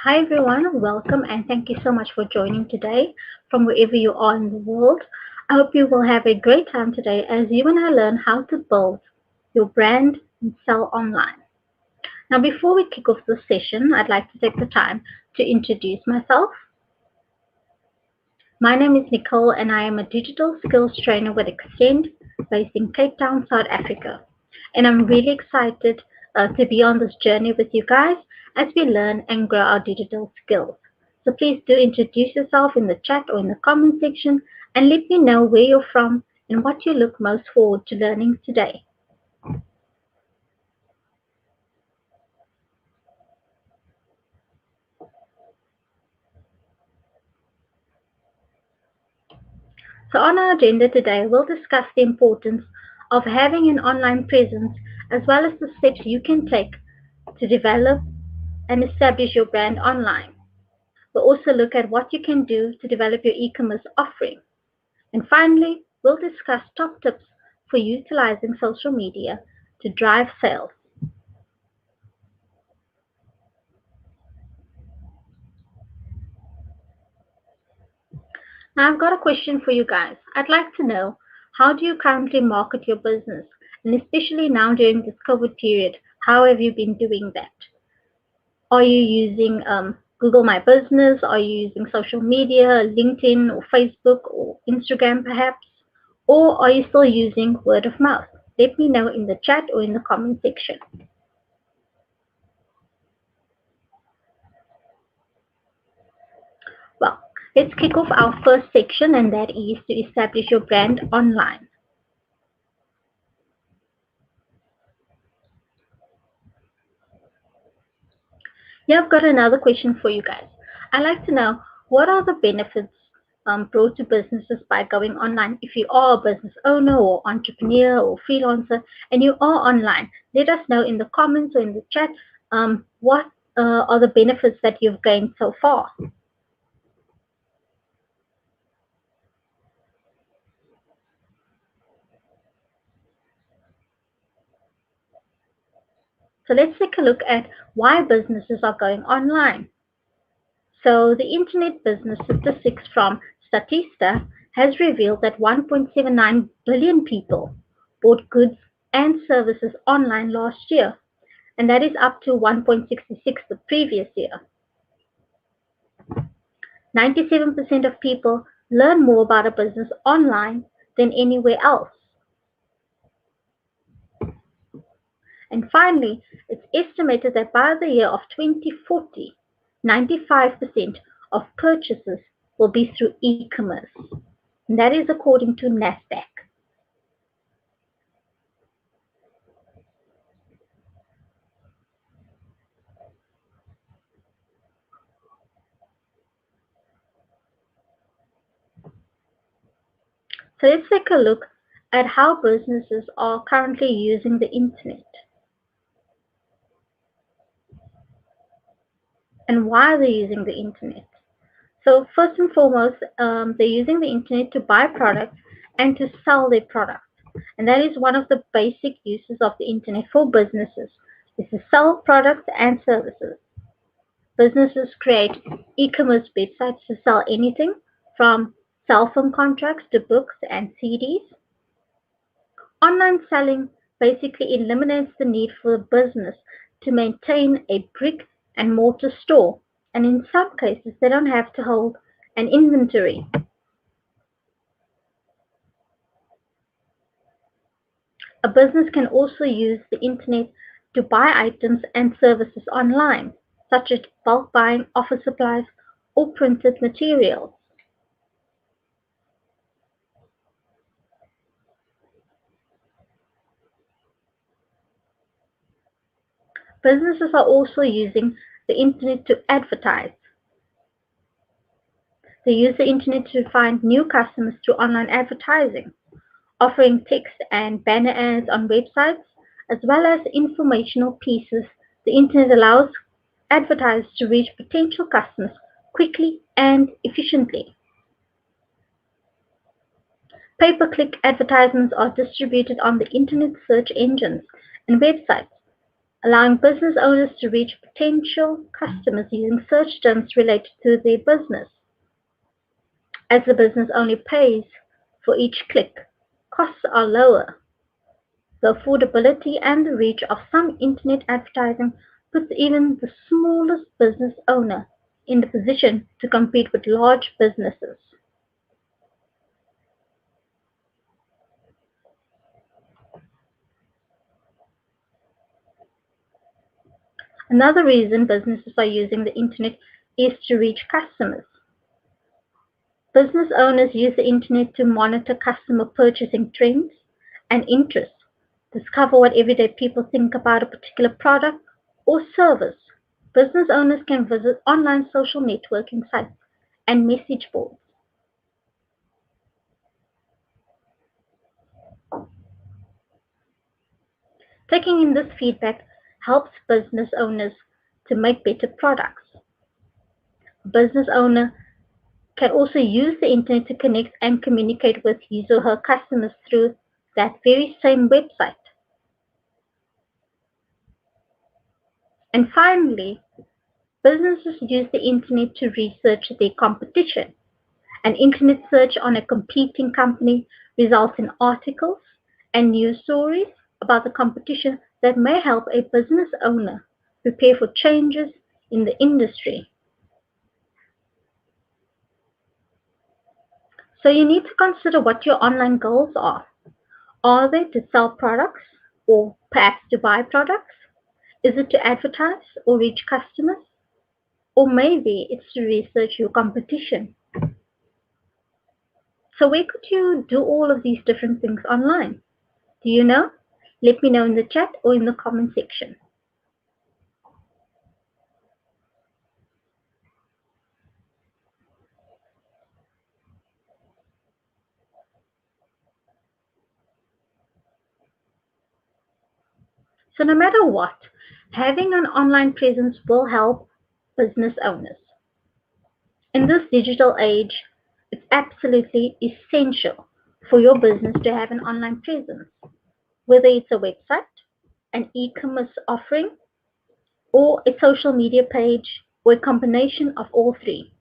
Hi everyone, welcome and thank you so much for joining today from wherever you are in the world. I hope you will have a great time today as you and I learn how to build your brand and sell online. Now, before we kick off the session, I'd like to take the time to introduce myself. My name is Nicole and I am a digital skills trainer with Extend based in Cape Town, South Africa. And I'm really excited to be on this journey with you guys as we learn and grow our digital skills. So please do introduce yourself in the chat or in the comment section and let me know where you're from and what you look most forward to learning today. So on our agenda today, we'll discuss the importance of having an online presence as well as the steps you can take to develop and establish your brand online. We'll also look at what you can do to develop your e-commerce offering. And finally, we'll discuss top tips for utilizing social media to drive sales. Now, I've got a question for you guys. I'd like to know, how do you currently market your business? And especially now during this COVID period, how have you been doing that? Are you using Google My Business? Are you using social media, LinkedIn or Facebook or Instagram perhaps? Or are you still using word of mouth? Let me know in the chat or in the comment section. Well, let's kick off our first section, and that is to establish your brand online. Yeah, I've got another question for you guys. I'd like to know, what are the benefits brought to businesses by going online? If you are a business owner or entrepreneur or freelancer and you are online, let us know in the comments or in the chat what are the benefits that you've gained so far. So let's take a look at why businesses are going online. So the Internet Business Statistics from Statista has revealed that 1.79 billion people bought goods and services online last year, and that is up to 1.66 the previous year. 97% of people learn more about a business online than anywhere else. And finally, it's estimated that by the year of 2040, 95% of purchases will be through e-commerce. And that is according to NASDAQ. So let's take a look at how businesses are currently using the internet and why they're using the internet. So first and foremost, they're using the internet to buy products and to sell their products. And that is one of the basic uses of the internet for businesses, is to sell products and services. Businesses create e-commerce websites to sell anything from cell phone contracts to books and CDs. Online selling basically eliminates the need for a business to maintain a brick and mortar store, and in some cases, they don't have to hold an inventory. A business can also use the internet to buy items and services online, such as bulk buying office supplies or printed materials. Businesses are also using the internet to advertise. They use the internet to find new customers through online advertising, offering text and banner ads on websites, as well as informational pieces. The internet allows advertisers to reach potential customers quickly and efficiently. Pay-per-click advertisements are distributed on the internet search engines and websites, allowing business owners to reach potential customers using search terms related to their business. As the business only pays for each click, costs are lower. The affordability and the reach of some internet advertising puts even the smallest business owner in the position to compete with large businesses. Another reason businesses are using the internet is to reach customers. Business owners use the internet to monitor customer purchasing trends and interests, discover what everyday people think about a particular product or service. Business owners can visit online social networking sites and message boards. Taking in this feedback helps business owners to make better products. A business owner can also use the internet to connect and communicate with his or her customers through that very same website. And finally, businesses use the internet to research their competition. An internet search on a competing company results in articles and news stories about the competition that may help a business owner prepare for changes in the industry. So you need to consider what your online goals are. Are they to sell products or perhaps to buy products? Is it to advertise or reach customers? Or maybe it's to research your competition. So where could you do all of these different things online? Do you know? Let me know in the chat or in the comment section. So no matter what, having an online presence will help business owners. In this digital age, it's absolutely essential for your business to have an online presence, whether it's a website, an e-commerce offering, or a social media page, or a combination of all three.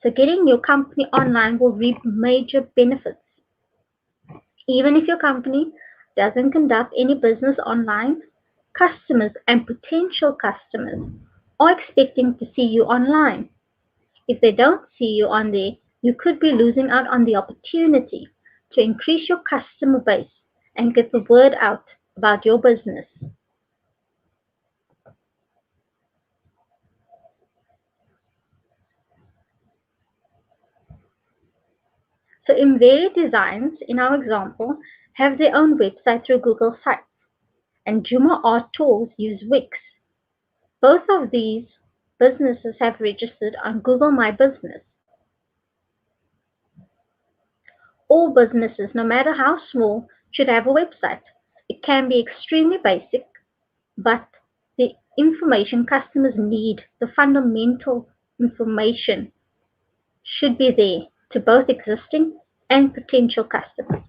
So getting your company online will reap major benefits. Even if your company doesn't conduct any business online, customers and potential customers are expecting to see you online. If they don't see you on there, you could be losing out on the opportunity to increase your customer base and get the word out about your business. So Invaried Designs, in our example, have their own website through Google Sites, and Juma Art Tours use Wix. Both of these businesses have registered on Google My Business. All businesses, no matter how small, should have a website. It can be extremely basic, but the information customers need, the fundamental information, should be there to both existing and potential customers.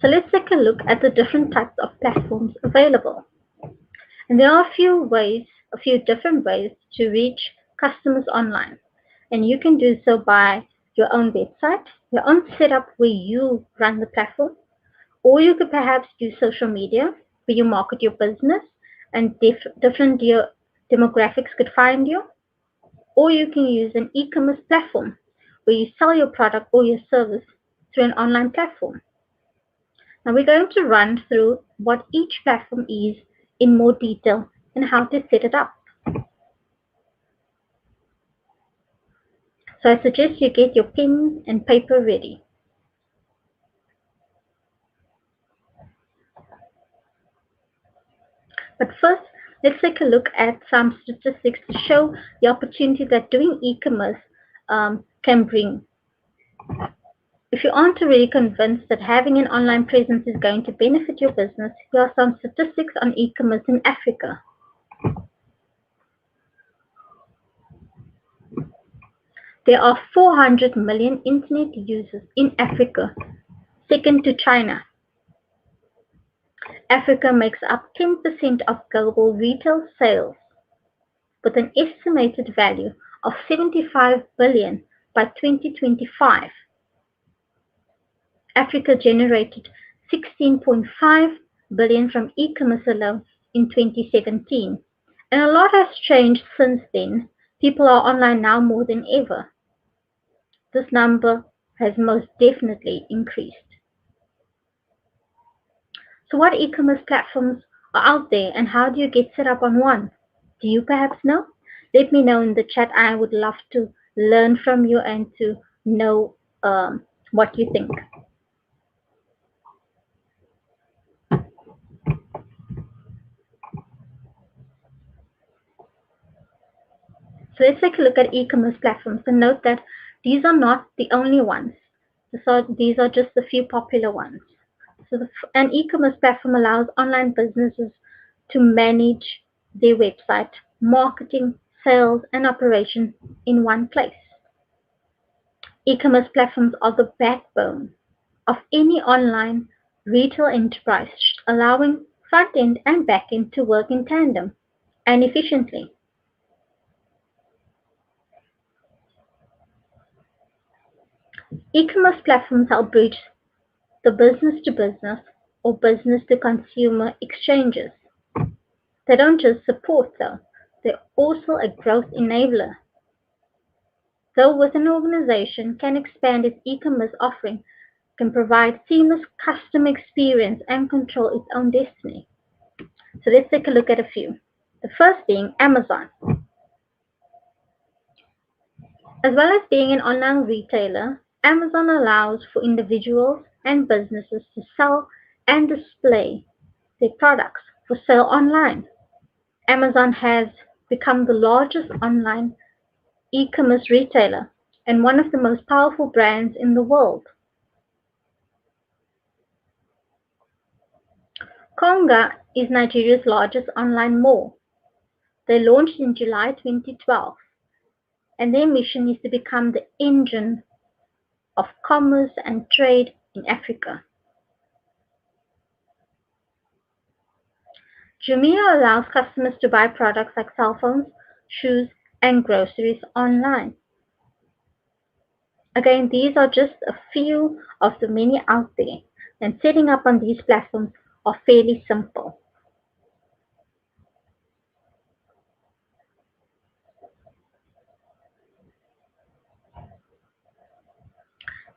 So let's take a look at the different types of platforms available. And there are a few different ways to reach customers online. And you can do so by your own website, your own setup where you run the platform, or you could perhaps use social media where you market your business and different demographics could find you, or you can use an e-commerce platform where you sell your product or your service through an online platform. Now we're going to run through what each platform is in more detail and how to set it up. So I suggest you get your pen and paper ready. But first, let's take a look at some statistics to show the opportunity that doing e-commerce can bring. If you aren't already convinced that having an online presence is going to benefit your business, here are some statistics on e-commerce in Africa. There are 400 million internet users in Africa, second to China. Africa makes up 10% of global retail sales, with an estimated value of 75 billion by 2025. Africa generated 16.5 billion from e-commerce alone in 2017. And a lot has changed since then. People are online now more than ever. This number has most definitely increased. So what e-commerce platforms are out there and how do you get set up on one? Do you perhaps know? Let me know in the chat. I would love to learn from you and to know what you think. So let's take a look at e-commerce platforms and note that these are not the only ones. These are just a few popular ones. So an e-commerce platform allows online businesses to manage their website, marketing, sales, and operation in one place. E-commerce platforms are the backbone of any online retail enterprise, allowing front-end and back-end to work in tandem and efficiently. E-commerce platforms help bridge the business-to-business or business-to-consumer exchanges. They don't just support though, they're also a growth enabler. Though with an organization can expand its e-commerce offering, can provide seamless customer experience and control its own destiny. So let's take a look at a few. The first being Amazon. As well as being an online retailer, Amazon allows for individuals and businesses to sell and display their products for sale online. Amazon has become the largest online e-commerce retailer and one of the most powerful brands in the world. Konga is Nigeria's largest online mall. They launched in July 2012 and their mission is to become the engine of commerce and trade in Africa. Jumia allows customers to buy products like cell phones, shoes, and groceries online. Again, these are just a few of the many out there, and setting up on these platforms are fairly simple.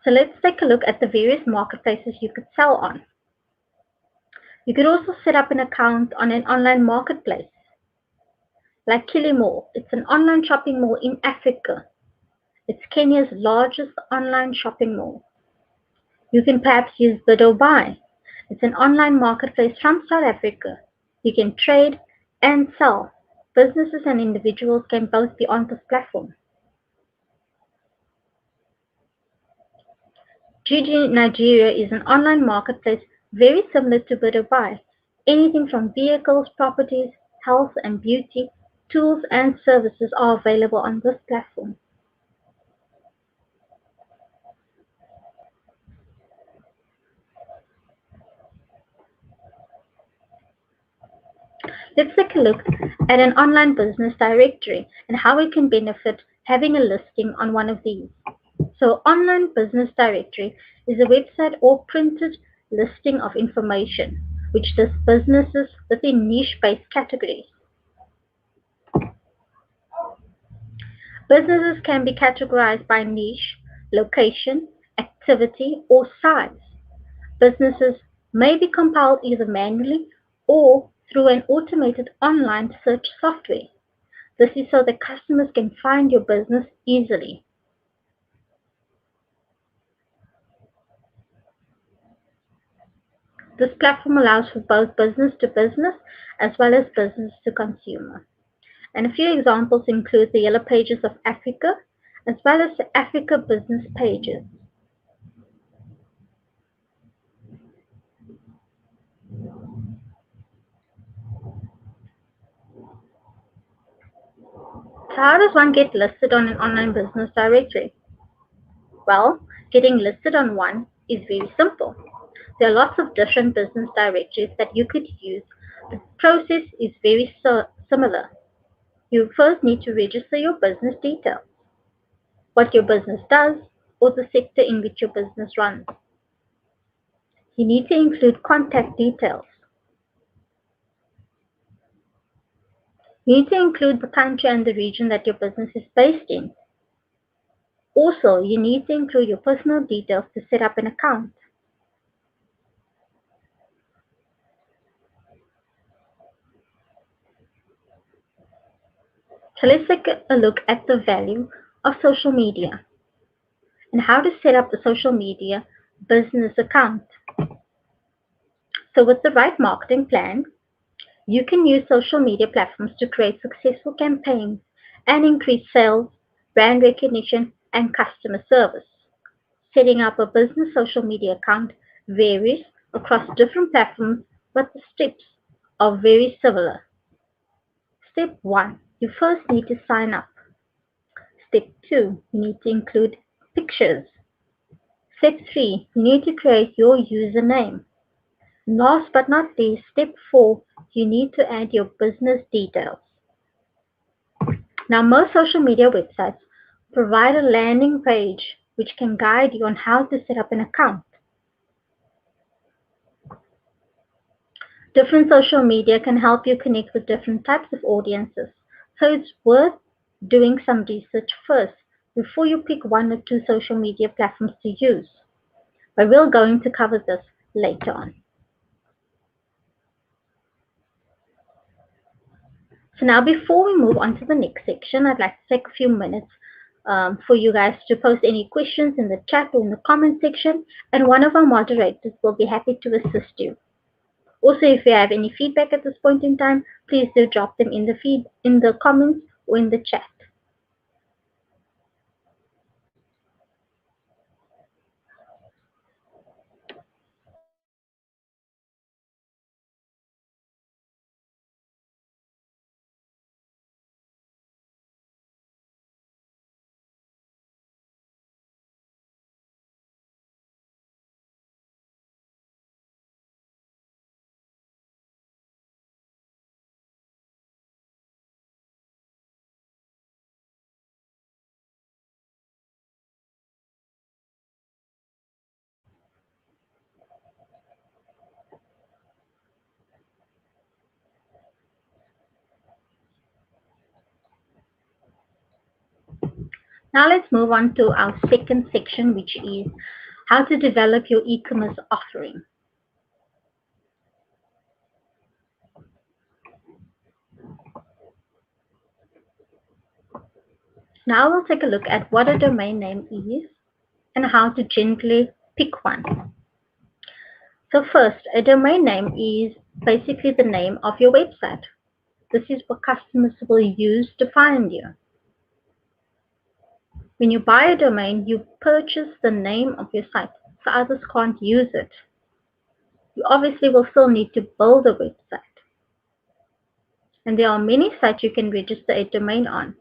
So let's take a look at the various marketplaces you could sell on. You could also set up an account on an online marketplace, like Kilimall. It's an online shopping mall in Africa. It's Kenya's largest online shopping mall. You can perhaps use Buy. It's an online marketplace from South Africa. You can trade and sell. Businesses and individuals can both be on this platform. Gigi Nigeria is an online marketplace very similar to Buy. Anything from vehicles, properties, health and beauty, tools and services are available on this platform. Let's take a look at an online business directory and how it can benefit having a listing on one of these. So online business directory is a website or printed listing of information which lists businesses within niche-based categories. Businesses can be categorized by niche, location, activity, or size. Businesses may be compiled either manually or through an automated online search software. This is so that customers can find your business easily. This platform allows for both business to business as well as business to consumer. And a few examples include the Yellow Pages of Africa as well as the Africa Business Pages. So how does one get listed on an online business directory? Well, getting listed on one is very simple. There are lots of different business directories that you could use. The process is very similar. You first need to register your business details, what your business does, or the sector in which your business runs. You need to include contact details. You need to include the country and the region that your business is based in. Also, you need to include your personal details to set up an account. So let's take a look at the value of social media and how to set up a social media business account. So with the right marketing plan, you can use social media platforms to create successful campaigns and increase sales, brand recognition, and customer service. Setting up a business social media account varies across different platforms, but the steps are very similar. Step 1. You first need to sign up. Step 2. You need to include pictures. Step 3. You need to create your username. Last but not least, step 4. You need to add your business details. Now, most social media websites provide a landing page which can guide you on how to set up an account. Different social media can help you connect with different types of audiences, so it's worth doing some research first before you pick one or two social media platforms to use. But we're going to cover this later on. So now before we move on to the next section, I'd like to take a few minutes for you guys to post any questions in the chat or in the comment section, and one of our moderators will be happy to assist you. Also, if you have any feedback at this point in time, please do drop them in the comments or in the chat. Now let's move on to our second section, which is how to develop your e-commerce offering. Now we'll take a look at what a domain name is and how to gently pick one. So first, a domain name is basically the name of your website. This is what customers will use to find you. When you buy a domain, you purchase the name of your site, so others can't use it. You obviously will still need to build a website. And there are many sites you can register a domain on.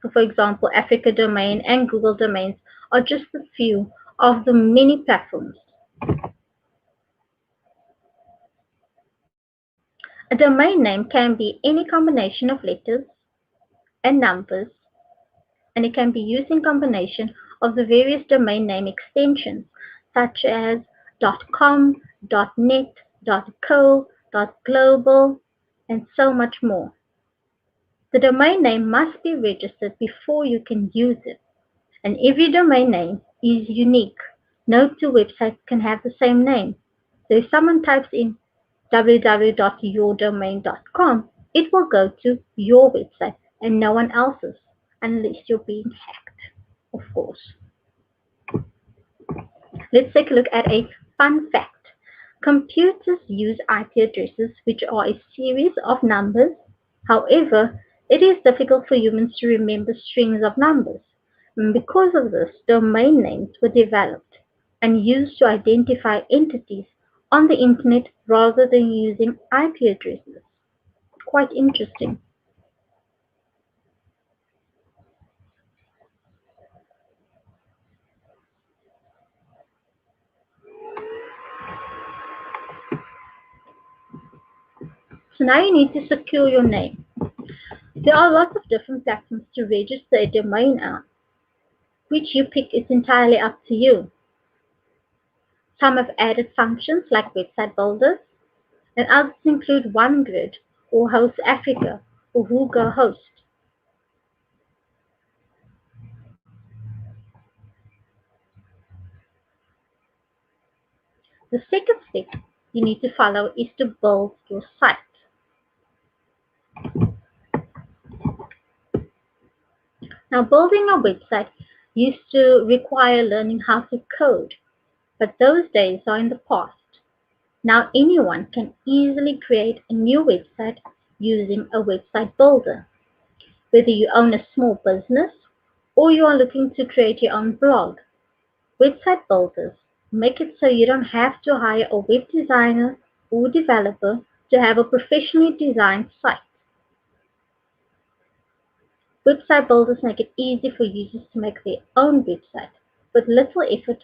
So for example, Africa Domain and Google Domains are just a few of the many platforms. A domain name can be any combination of letters and numbers, and it can be used in combination of the various domain name extensions such as .com, .net, .co, .global, and so much more. The domain name must be registered before you can use it, and every domain name is unique. No two websites can have the same name. So if someone types in www.yourdomain.com, it will go to your website and no one else's, unless you're being hacked, of course. Let's take a look at a fun fact. Computers use IP addresses, which are a series of numbers. However, it is difficult for humans to remember strings of numbers. And because of this, domain names were developed and used to identify entities on the internet rather than using IP addresses. Quite interesting. So now you need to secure your name. There are lots of different platforms to register a domain on. Which you pick is entirely up to you. Some have added functions like website builders, and others include OneGrid or Host Africa or Google Host. The second step you need to follow is to build your site. Now, building a website used to require learning how to code, but those days are in the past. Now, anyone can easily create a new website using a website builder. Whether you own a small business or you are looking to create your own blog, website builders make it so you don't have to hire a web designer or developer to have a professionally designed site. Website builders make it easy for users to make their own website with little effort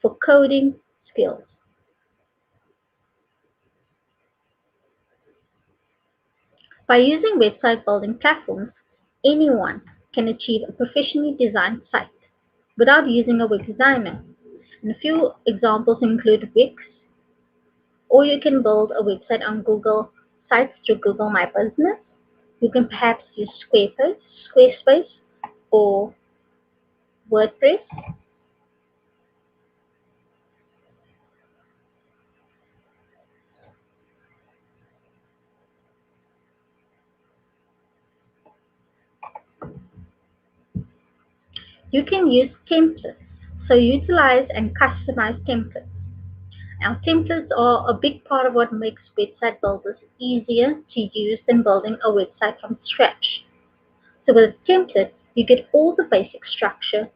for coding skills. By using website building platforms, anyone can achieve a professionally designed site without using a web designer. And a few examples include Wix, or you can build a website on Google Sites through Google My Business. You can perhaps use Squarespace or WordPress. You can use templates. So utilize and customize templates. Now, templates are a big part of what makes website builders easier to use than building a website from scratch. So with a template, you get all the basic structure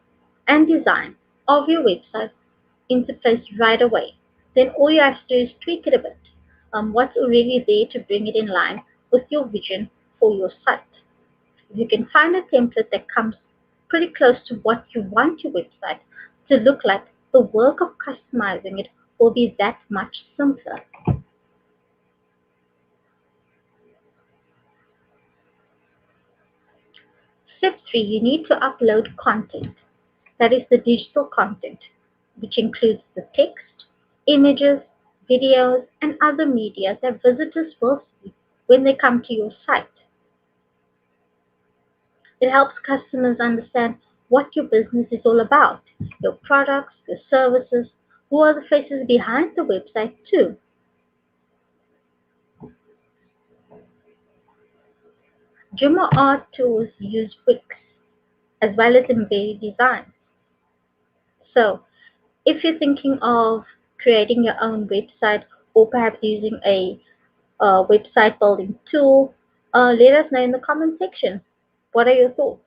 and design of your website into place right away. Then all you have to do is tweak it a bit. What's already there to bring it in line with your vision for your site. If you can find a template that comes pretty close to what you want your website to look like, the work of customizing it will be that much simpler. Step 3, you need to upload content. That is the digital content, which includes the text, images, videos, and other media that visitors will see when they come to your site. It helps customers understand what your business is all about, your products, your services, who are the faces behind the website too. Jummo art tools use Wix as well as embedded designs. So if you're thinking of creating your own website or perhaps using a website building tool, let us know in the comment section. What are your thoughts?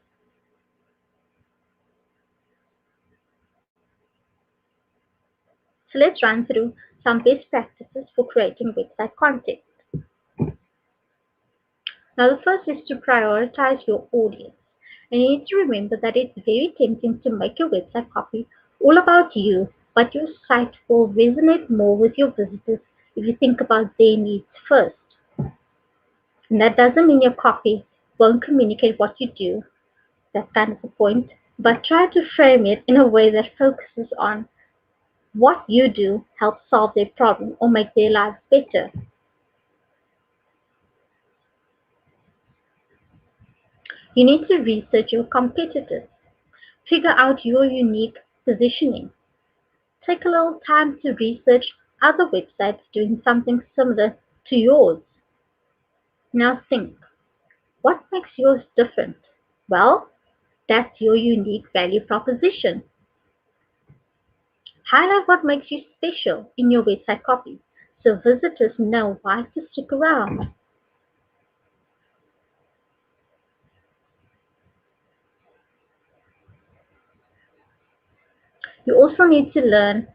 So let's run through some best practices for creating website content. Now, the first is to prioritize your audience. And you need to remember that it's very tempting to make your website copy all about you, but your site will resonate more with your visitors if you think about their needs first. And that doesn't mean your copy won't communicate what you do. That's kind of the point. But try to frame it in a way that focuses on what you do helps solve their problem or make their lives better. You need to research your competitors. Figure out your unique positioning. Take a little time to research other websites doing something similar to yours. Now think, what makes yours different? Well, that's your unique value proposition. Highlight what makes you special in your website copy so visitors know why to stick around. You also need to learn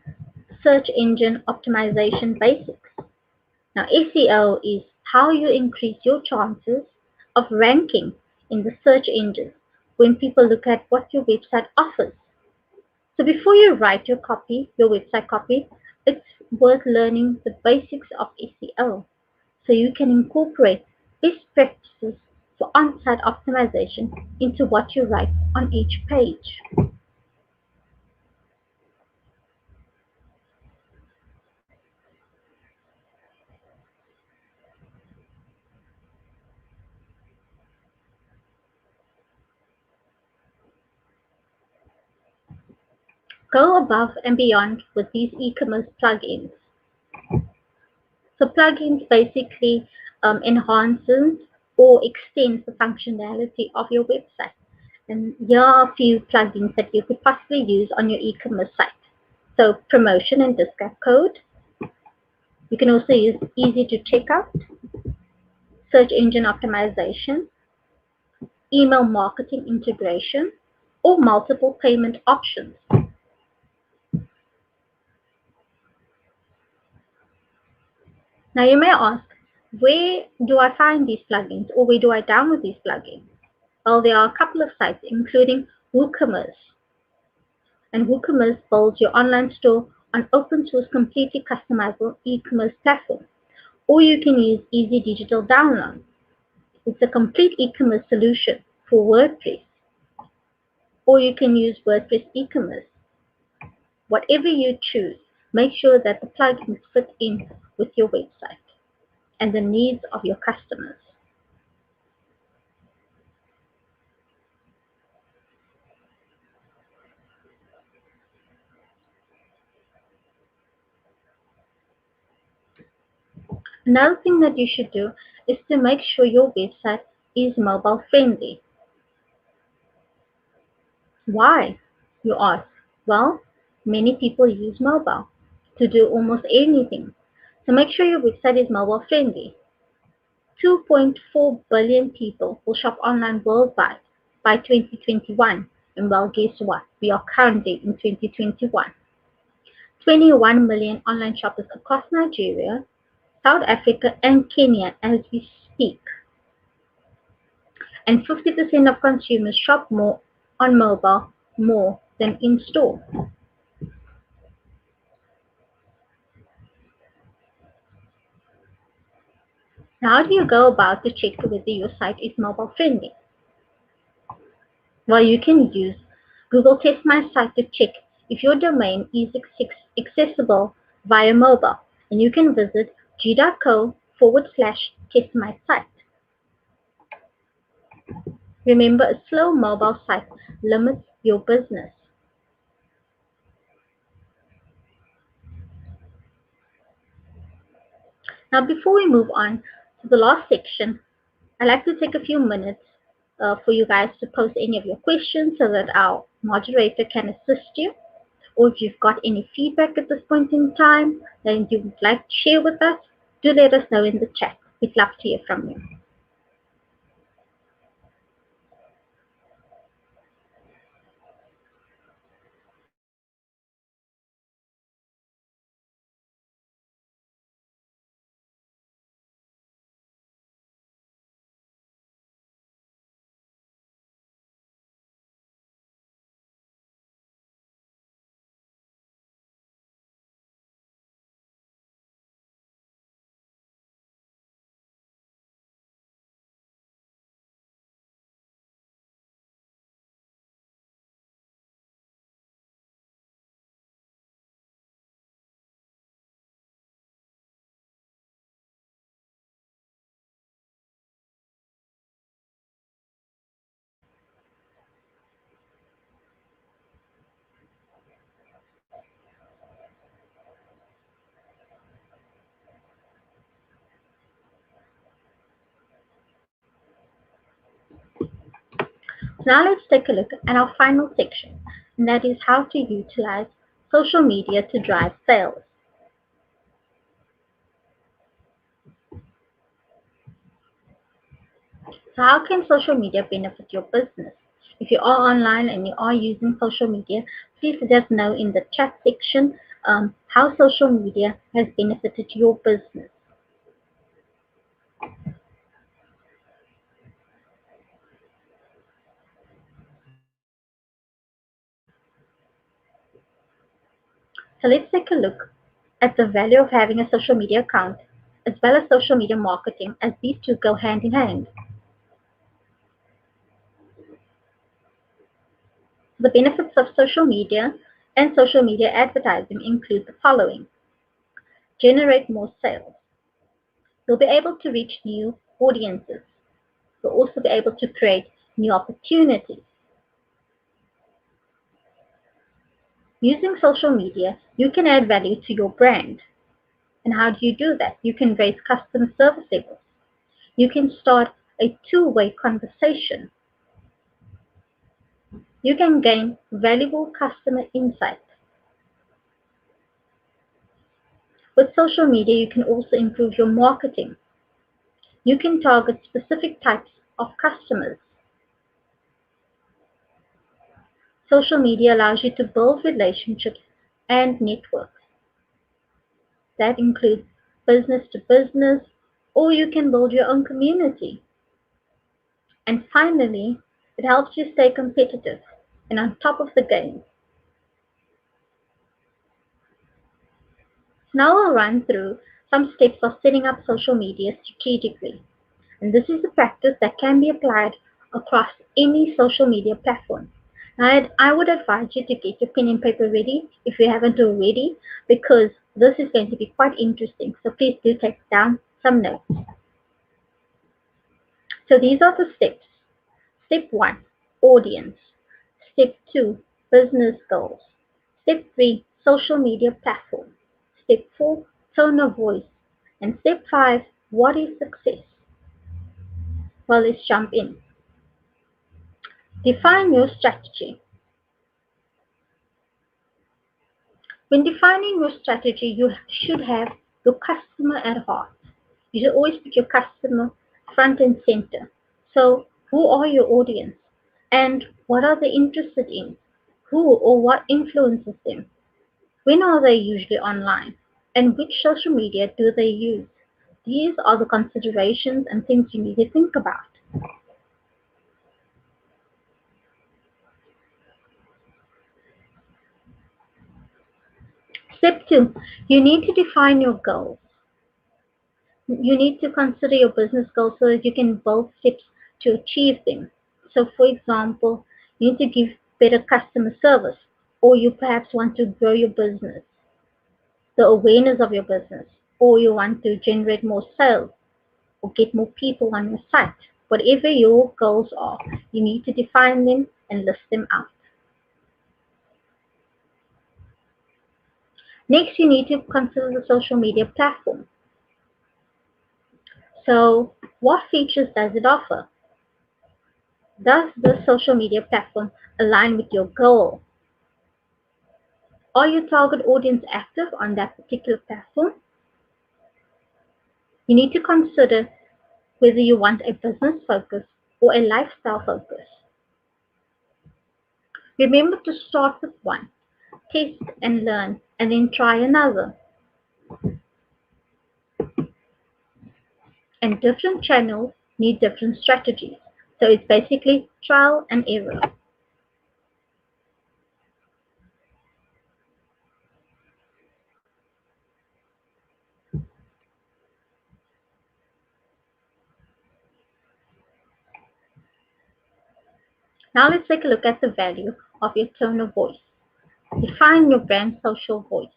search engine optimization basics. Now, SEO is how you increase your chances of ranking in the search engines when people look at what your website offers. So before you write your website copy, it's worth learning the basics of SEO so you can incorporate best practices for on-site optimization into what you write on each page. Go above and beyond with these e-commerce plugins. So plugins basically enhances or extends the functionality of your website. And here are a few plugins that you could possibly use on your e-commerce site. So promotion and discount code. You can also use easy to check out, search engine optimization, email marketing integration, or multiple payment options. Now you may ask, where do I find these plugins or where do I download these plugins? Well, there are a couple of sites, including WooCommerce. And WooCommerce builds your online store on open source, completely customizable e-commerce platform. Or you can use Easy Digital Download. It's a complete e-commerce solution for WordPress. Or you can use WordPress e-commerce. Whatever you choose, make sure that the plugins fit in with your website and the needs of your customers. Another thing that you should do is to make sure your website is mobile friendly. Why, you ask? Well, many people use mobile to do almost anything. So make sure your website is mobile friendly. 2.4 billion people will shop online worldwide by 2021. And well, guess what? We are currently in 2021. 21 million online shoppers across Nigeria, South Africa, and Kenya as we speak. And 50% of consumers shop more on mobile more than in store. Now, how do you go about to check whether your site is mobile friendly? Well, you can use Google Test My Site to check if your domain is accessible via mobile, and you can visit g.co/test my site. Remember, a slow mobile site limits your business. Now, before we move on to the last section, I'd like to take a few minutes for you guys to post any of your questions so that our moderator can assist you. Or if you've got any feedback at this point in time that you would like to share with us, do let us know in the chat. We'd love to hear from you. Now let's take a look at our final section, and that is how to utilize social media to drive sales. So how can social media benefit your business? If you are online and you are using social media, please let us know in the chat section how social media has benefited your business. So let's take a look at the value of having a social media account as well as social media marketing, as these two go hand in hand. The benefits of social media and social media advertising include the following: generate more sales. You'll be able to reach new audiences. You'll also be able to create new opportunities. Using social media, you can add value to your brand. And how do you do that? You can raise customer service levels. You can start a two-way conversation. You can gain valuable customer insight. With social media, you can also improve your marketing. You can target specific types of customers. Social media allows you to build relationships and networks. That includes business to business, or you can build your own community. And finally, it helps you stay competitive and on top of the game. Now I'll run through some steps of setting up social media strategically. And this is a practice that can be applied across any social media platform. I would advise you to get your pen and paper ready if you haven't already, because this is going to be quite interesting. So please do take down some notes. So these are the steps. Step 1, audience. Step 2, business goals. Step 3, social media platform. Step 4, tone of voice. And step 5, what is success? Well, let's jump in. Define your strategy. When defining your strategy, you should have your customer at heart. You should always put your customer front and center. So, who are your audience? And what are they interested in? Who or what influences them? When are they usually online? And which social media do they use? These are the considerations and things you need to think about. Step 2, you need to define your goals. You need to consider your business goals so that you can build steps to achieve them. So, for example, you need to give better customer service, or you perhaps want to grow your business, the awareness of your business, or you want to generate more sales or get more people on your site. Whatever your goals are, you need to define them and list them out. Next, you need to consider the social media platform. So, what features does it offer? Does the social media platform align with your goal? Are your target audience active on that particular platform? You need to consider whether you want a business focus or a lifestyle focus. Remember to start with one, test and learn, and then try another. And different channels need different strategies. So it's basically trial and error. Now let's take a look at the value of your tone of voice. Define your brand social voice.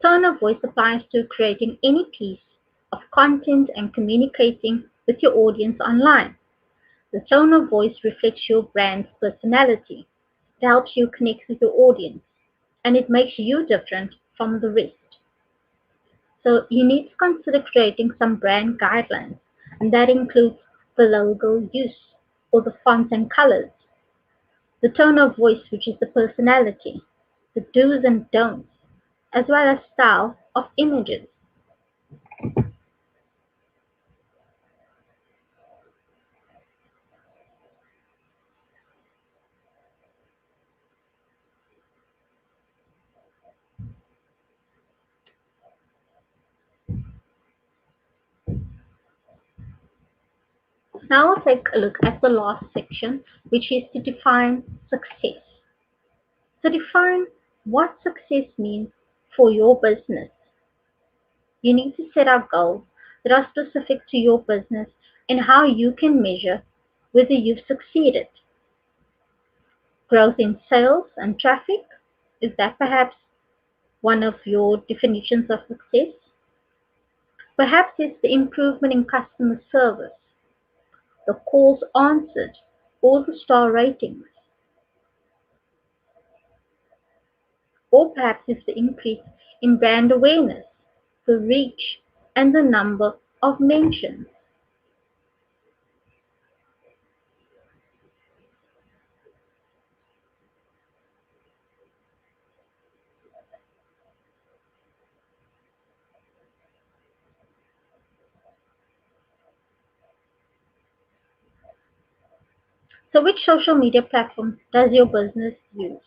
Tone of voice applies to creating any piece of content and communicating with your audience online. The tone of voice reflects your brand's personality. It helps you connect with your audience, and it makes you different from the rest. So you need to consider creating some brand guidelines, and that includes the logo use or the fonts and colors, the tone of voice, which is the personality, the do's and don'ts, as well as style of images. Now we'll take a look at the last section, which is to define success. So define what success means for your business. You need to set out goals that are specific to your business and how you can measure whether you've succeeded. Growth in sales and traffic, is that perhaps one of your definitions of success? Perhaps it's the improvement in customer service, the calls answered, or the star ratings. Or perhaps it's the increase in brand awareness, the reach, and the number of mentions. So which social media platform does your business use?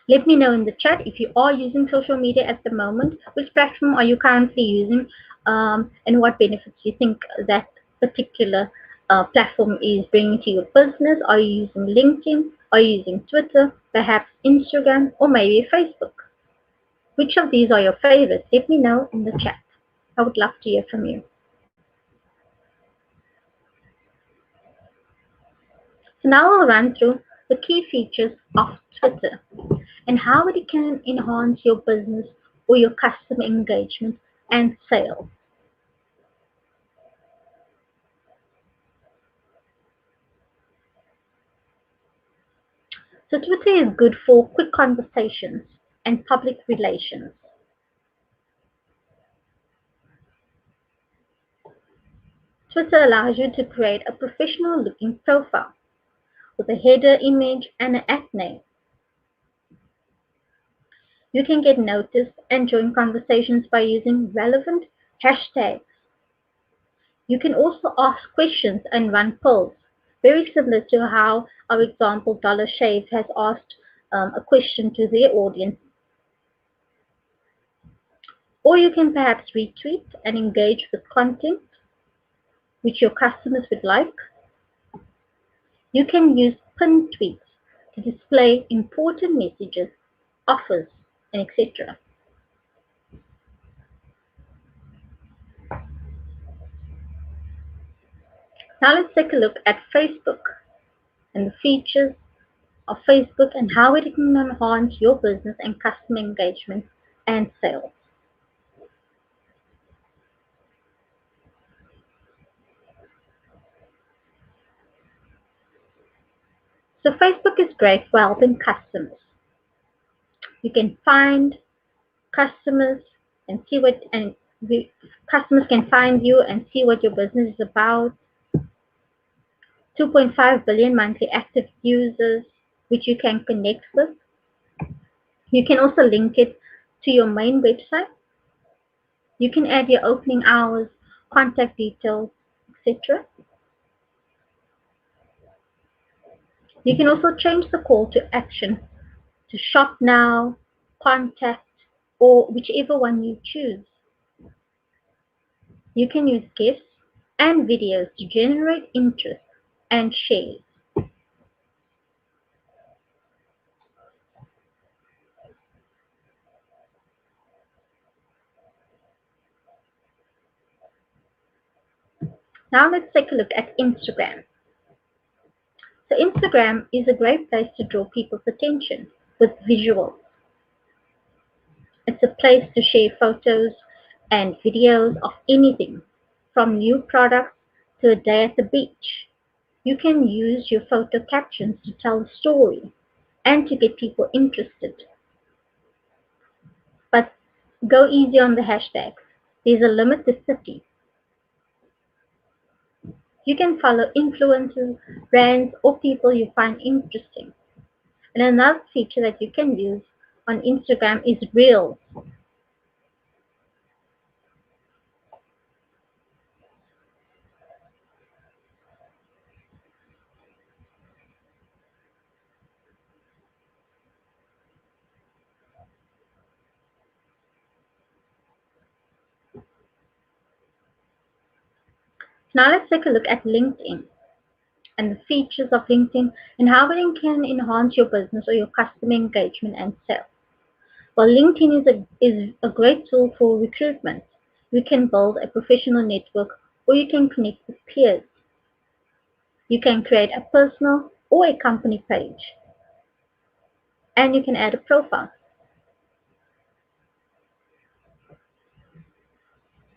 Let me know in the chat if you are using social media at the moment. Which platform are you currently using, and what benefits you think that particular platform is bringing to your business? Are you using LinkedIn? Are you using Twitter? Perhaps Instagram or maybe Facebook? Which of these are your favorites? Let me know in the chat. I would love to hear from you. So now I'll run through the key features of Twitter and how it can enhance your business or your customer engagement and sales. So Twitter is good for quick conversations and public relations. Twitter allows you to create a professional looking profile with a header image and an at name. You can get noticed and join conversations by using relevant hashtags. You can also ask questions and run polls, very similar to how our example Dollar Shave has asked a question to their audience. Or you can perhaps retweet and engage with content which your customers would like. You can use pinned tweets to display important messages, offers, and etc. Now let's take a look at Facebook and the features of Facebook and how it can enhance your business and customer engagement and sales. So Facebook is great for helping customers. You can find customers and see what and customers can find you and see what your business is about. 2.5 billion monthly active users which you can connect with. You can also link it to your main website. You can add your opening hours, contact details, etc. You can also change the call to action to shop now, contact, or whichever one you choose. You can use GIFs and videos to generate interest and shares. Now let's take a look at Instagram. So Instagram is a great place to draw people's attention with visuals. It's a place to share photos and videos of anything from new products to a day at the beach. You can use your photo captions to tell a story and to get people interested. But go easy on the hashtags. There's a limit to 30. You can follow influencers, brands, or people you find interesting. And another feature that you can use on Instagram is Reels. Now let's take a look at LinkedIn and the features of LinkedIn and how it can enhance your business or your customer engagement and sales. Well, LinkedIn is a great tool for recruitment. You can build a professional network or you can connect with peers. You can create a personal or a company page and you can add a profile.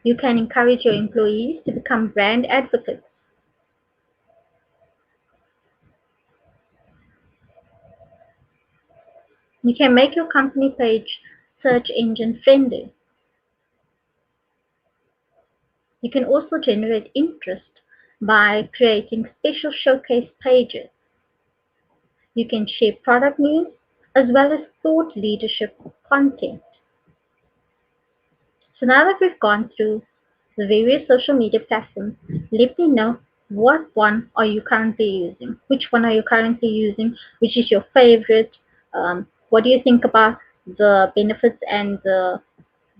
You can encourage your employees to become brand advocates. You can make your company page search engine friendly. You can also generate interest by creating special showcase pages. You can share product news as well as thought leadership content. So now that we've gone through the various social media platforms, let me know what one are you currently using? Which one are you currently using? Which is your favorite? What do you think about the benefits and the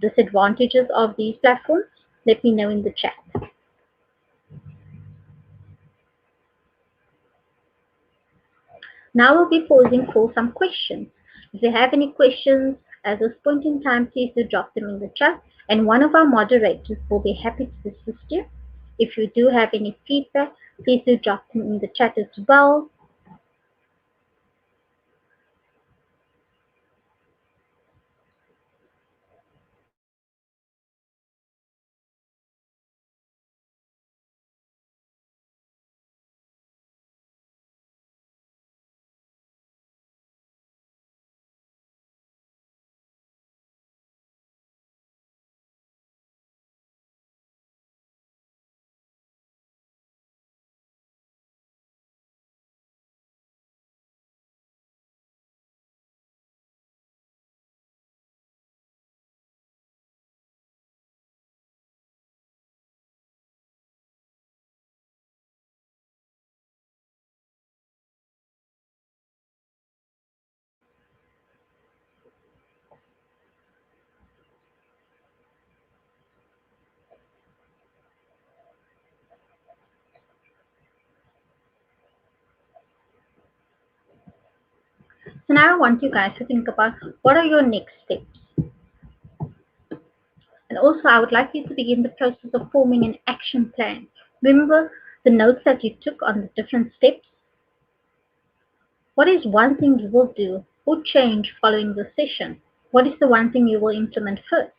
disadvantages of these platforms? Let me know in the chat. Now we'll be pausing for some questions. If you have any questions at this point in time, please do drop them in the chat and one of our moderators will be happy to assist you. If you do have any feedback, please do drop them in the chat as well. So now I want you guys to think about what are your next steps. And also I would like you to begin the process of forming an action plan. Remember the notes that you took on the different steps? What is one thing you will do or change following the session? What is the one thing you will implement first?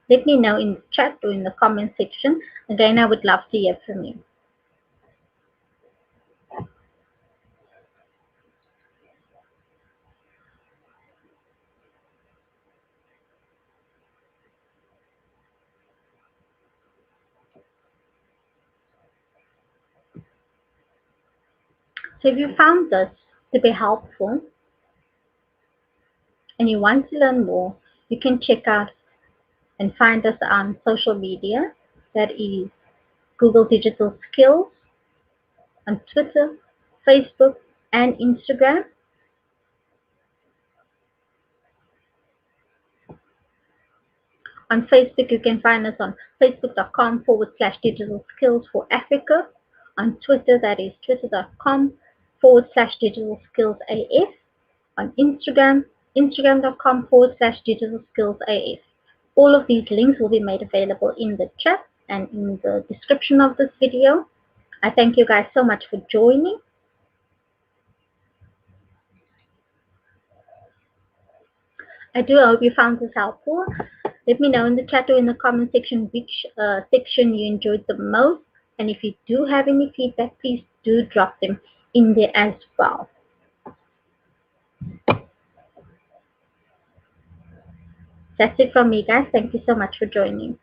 Let me know in the chat or in the comment section. Again, I would love to hear from you. So if you found this to be helpful and you want to learn more, you can check out and find us on social media. That is Google Digital Skills on Twitter, Facebook, and Instagram. On Facebook, you can find us on facebook.com/digital skills for Africa. On Twitter, that is twitter.com/digital skills AF. On Instagram, instagram.com/digital skills AF. All of these links will be made available in the chat and in the description of this video. I thank you guys so much for joining. I do hope you found this helpful. Let me know in the chat or in the comment section which section you enjoyed the most. And if you do have any feedback, please do drop them in there as well. That's it from me, guys. Thank you so much for joining.